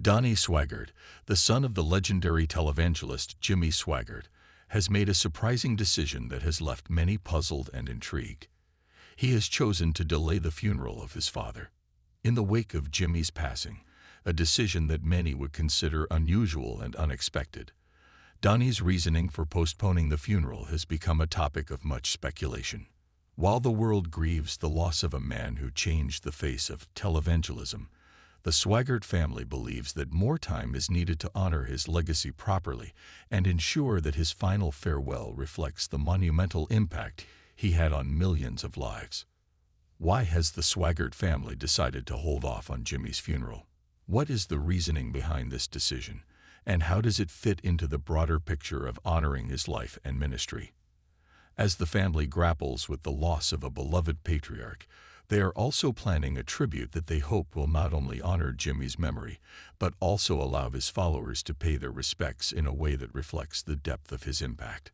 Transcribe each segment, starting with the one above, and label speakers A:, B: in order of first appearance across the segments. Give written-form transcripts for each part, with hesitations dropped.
A: Donnie Swaggart, the son of the legendary televangelist Jimmy Swaggart, has made a surprising decision that has left many puzzled and intrigued. He has chosen to delay the funeral of his father. In the wake of Jimmy's passing, a decision that many would consider unusual and unexpected, Donnie's reasoning for postponing the funeral has become a topic of much speculation. While the world grieves the loss of a man who changed the face of televangelism, the Swaggart family believes that more time is needed to honor his legacy properly and ensure that his final farewell reflects the monumental impact he had on millions of lives. Why has the Swaggart family decided to hold off on Jimmy's funeral? What is the reasoning behind this decision, and how does it fit into the broader picture of honoring his life and ministry? As the family grapples with the loss of a beloved patriarch, they are also planning a tribute that they hope will not only honor Jimmy's memory, but also allow his followers to pay their respects in a way that reflects the depth of his impact.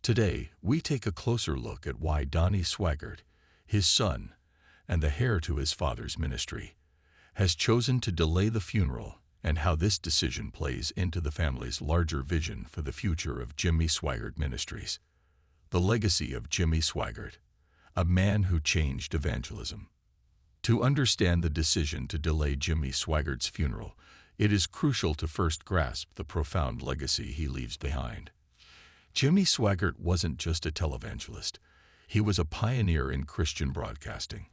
A: Today, we take a closer look at why Donnie Swaggart, his son, and the heir to his father's ministry, has chosen to delay the funeral and how this decision plays into the family's larger vision for the future of Jimmy Swaggart Ministries. The legacy of Jimmy Swaggart, a man who changed evangelism. To understand the decision to delay Jimmy Swaggart's funeral, it is crucial to first grasp the profound legacy he leaves behind. Jimmy Swaggart wasn't just a televangelist. He was a pioneer in Christian broadcasting,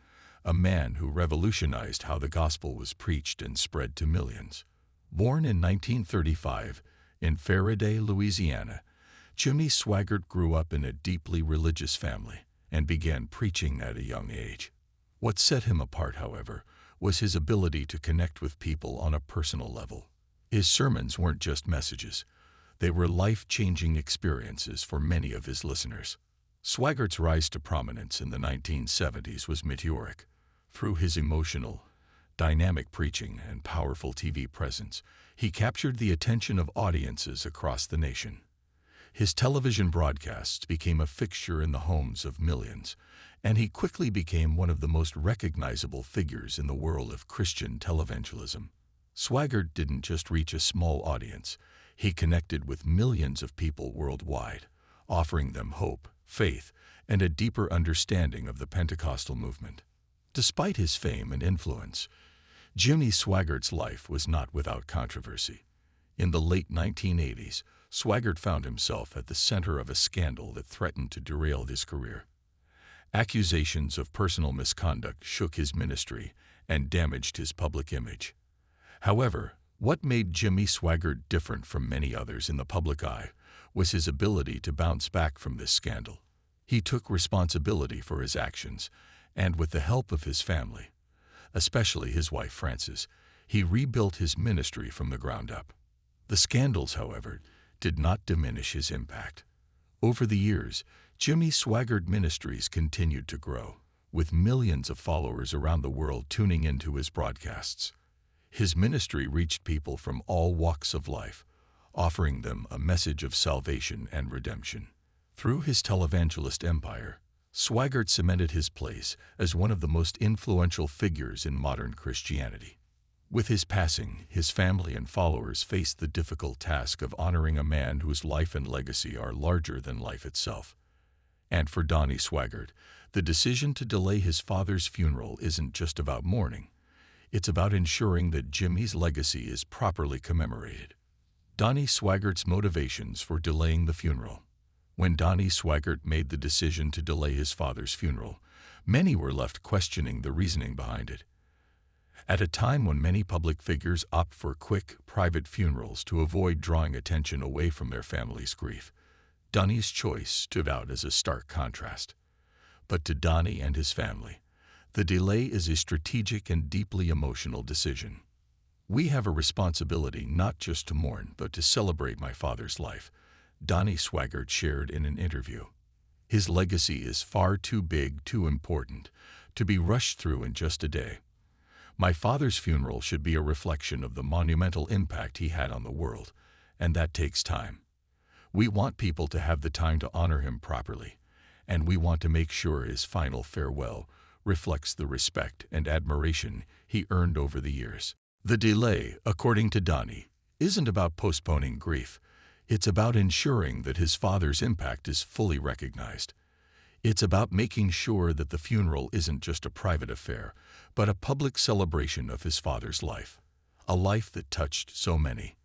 A: a man who revolutionized how the gospel was preached and spread to millions. Born in 1935 in Faraday, Louisiana, Jimmy Swaggart grew up in a deeply religious family and began preaching at a young age. What set him apart, however, was his ability to connect with people on a personal level. His sermons weren't just messages. They were life-changing experiences for many of his listeners. Swaggart's rise to prominence in the 1970s was meteoric. Through his emotional, dynamic preaching and powerful TV presence, he captured the attention of audiences across the nation. His television broadcasts became a fixture in the homes of millions, and he quickly became one of the most recognizable figures in the world of Christian televangelism. Swaggart didn't just reach a small audience, he connected with millions of people worldwide, offering them hope, faith, and a deeper understanding of the Pentecostal movement. Despite his fame and influence, Jimmy Swaggart's life was not without controversy. In the late 1980s, Swaggart found himself at the center of a scandal that threatened to derail his career. Accusations of personal misconduct shook his ministry and damaged his public image. However, what made Jimmy Swaggart different from many others in the public eye was his ability to bounce back from this scandal. He took responsibility for his actions, and with the help of his family, especially his wife Frances, he rebuilt his ministry from the ground up. The scandals, however, did not diminish his impact. Over the years, Jimmy Swaggart Ministries continued to grow, with millions of followers around the world tuning into his broadcasts. His ministry reached people from all walks of life, offering them a message of salvation and redemption. Through his televangelist empire, Swaggart cemented his place as one of the most influential figures in modern Christianity. With his passing, his family and followers faced the difficult task of honoring a man whose life and legacy are larger than life itself. And for Donnie Swaggart, the decision to delay his father's funeral isn't just about mourning. It's about ensuring that Jimmy's legacy is properly commemorated. Donnie Swaggart's motivations for delaying the funeral. When Donnie Swaggart made the decision to delay his father's funeral, many were left questioning the reasoning behind it. At a time when many public figures opt for quick, private funerals to avoid drawing attention away from their family's grief, Donnie's choice stood out as a stark contrast. But to Donnie and his family, the delay is a strategic and deeply emotional decision. "We have a responsibility not just to mourn, but to celebrate my father's life," Donnie Swaggart shared in an interview. "His legacy is far too big, too important, to be rushed through in just a day. My father's funeral should be a reflection of the monumental impact he had on the world, and that takes time. We want people to have the time to honor him properly, and we want to make sure his final farewell reflects the respect and admiration he earned over the years." The delay, according to Donnie, isn't about postponing grief. It's about ensuring that his father's impact is fully recognized. It's about making sure that the funeral isn't just a private affair, but a public celebration of his father's life, a life that touched so many.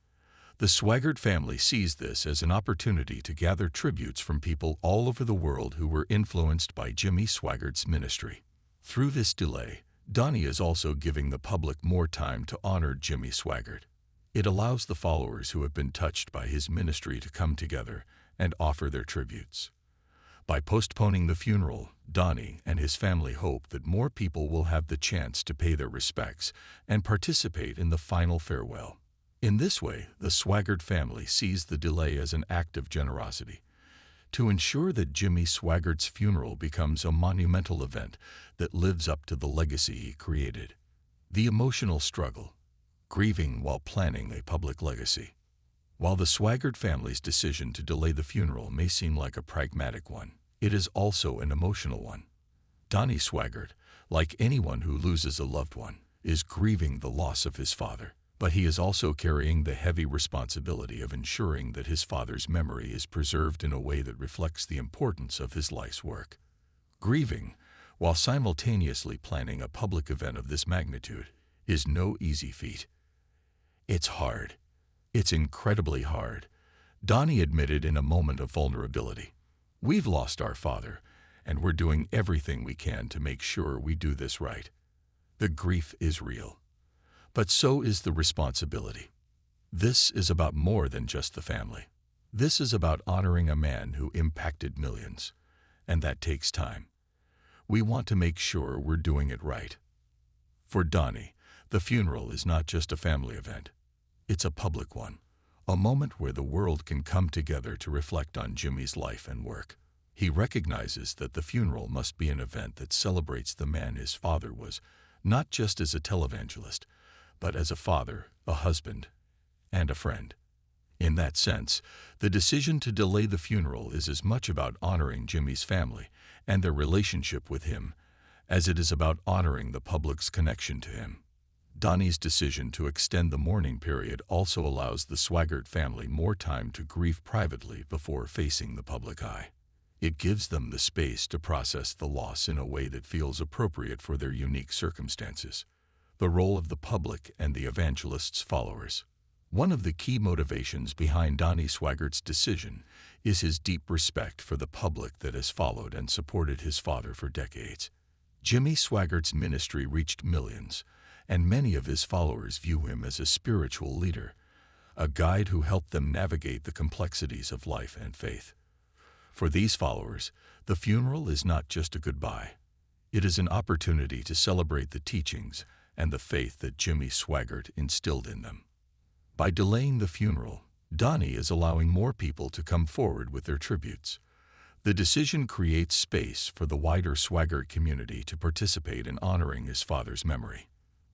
A: The Swaggart family sees this as an opportunity to gather tributes from people all over the world who were influenced by Jimmy Swaggart's ministry. Through this delay, Donnie is also giving the public more time to honor Jimmy Swaggart. It allows the followers who have been touched by his ministry to come together and offer their tributes. By postponing the funeral, Donnie and his family hope that more people will have the chance to pay their respects and participate in the final farewell. In this way, the Swaggart family sees the delay as an act of generosity to ensure that Jimmy Swaggart's funeral becomes a monumental event that lives up to the legacy he created. The emotional struggle, grieving while planning a public legacy. While the Swaggart family's decision to delay the funeral may seem like a pragmatic one, it is also an emotional one. Donnie Swaggart, like anyone who loses a loved one, is grieving the loss of his father, but he is also carrying the heavy responsibility of ensuring that his father's memory is preserved in a way that reflects the importance of his life's work. Grieving, while simultaneously planning a public event of this magnitude, is no easy feat. It's hard. It's incredibly hard, Donnie admitted in a moment of vulnerability. We've lost our father, and we're doing everything we can to make sure we do this right. The grief is real, but so is the responsibility. This is about more than just the family. This is about honoring a man who impacted millions, and that takes time. We want to make sure we're doing it right. For Donnie, the funeral is not just a family event. It's a public one, a moment where the world can come together to reflect on Jimmy's life and work. He recognizes that the funeral must be an event that celebrates the man his father was, not just as a televangelist, but as a father, a husband, and a friend. In that sense, the decision to delay the funeral is as much about honoring Jimmy's family and their relationship with him as it is about honoring the public's connection to him. Donnie's decision to extend the mourning period also allows the Swaggart family more time to grieve privately before facing the public eye. It gives them the space to process the loss in a way that feels appropriate for their unique circumstances. The role of the public and the evangelist's followers. One of the key motivations behind Donnie Swaggart's decision is his deep respect for the public that has followed and supported his father for decades. Jimmy Swaggart's ministry reached millions, and many of his followers view him as a spiritual leader, a guide who helped them navigate the complexities of life and faith. For these followers, the funeral is not just a goodbye. It is an opportunity to celebrate the teachings and the faith that Jimmy Swaggart instilled in them. By delaying the funeral, Donnie is allowing more people to come forward with their tributes. The decision creates space for the wider Swaggart community to participate in honoring his father's memory.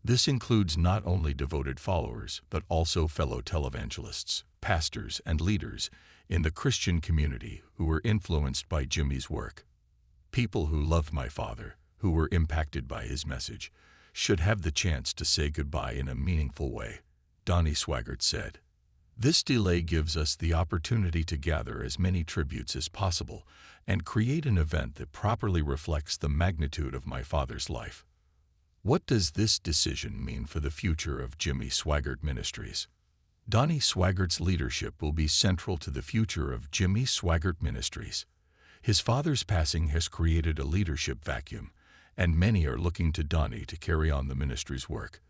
A: This includes not only devoted followers, but also fellow televangelists, pastors, and leaders in the Christian community who were influenced by Jimmy's work. People who loved my father, who were impacted by his message, should have the chance to say goodbye in a meaningful way, Donnie Swaggart said. This delay gives us the opportunity to gather as many tributes as possible and create an event that properly reflects the magnitude of my father's life. What does this decision mean for the future of Jimmy Swaggart Ministries? Donnie Swaggart's leadership will be central to the future of Jimmy Swaggart Ministries. His father's passing has created a leadership vacuum, and many are looking to Donnie to carry on the ministry's work.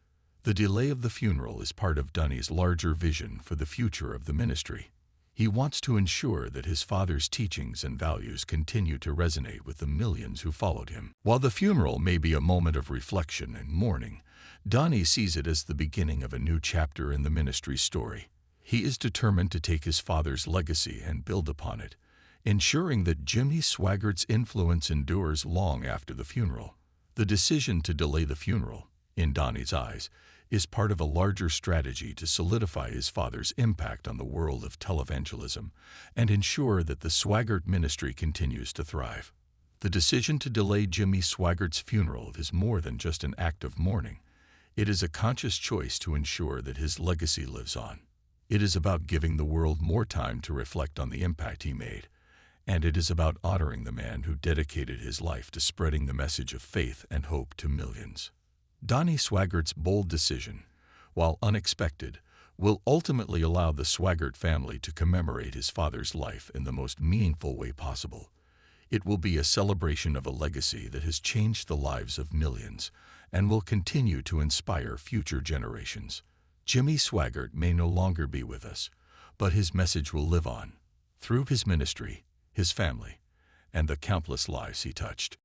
A: The delay of the funeral is part of Donnie's larger vision for the future of the ministry. He wants to ensure that his father's teachings and values continue to resonate with the millions who followed him. While the funeral may be a moment of reflection and mourning, Donnie sees it as the beginning of a new chapter in the ministry's story. He is determined to take his father's legacy and build upon it, ensuring that Jimmy Swaggart's influence endures long after the funeral. The decision to delay the funeral, in Donnie's eyes, is part of a larger strategy to solidify his father's impact on the world of televangelism and ensure that the Swaggart ministry continues to thrive. The decision to delay Jimmy Swaggart's funeral is more than just an act of mourning. It is a conscious choice to ensure that his legacy lives on. It is about giving the world more time to reflect on the impact he made, and it is about honoring the man who dedicated his life to spreading the message of faith and hope to millions. Donnie Swaggart's bold decision, while unexpected, will ultimately allow the Swaggart family to commemorate his father's life in the most meaningful way possible. It will be a celebration of a legacy that has changed the lives of millions and will continue to inspire future generations. Jimmy Swaggart may no longer be with us, but his message will live on through his ministry, his family, and the countless lives he touched.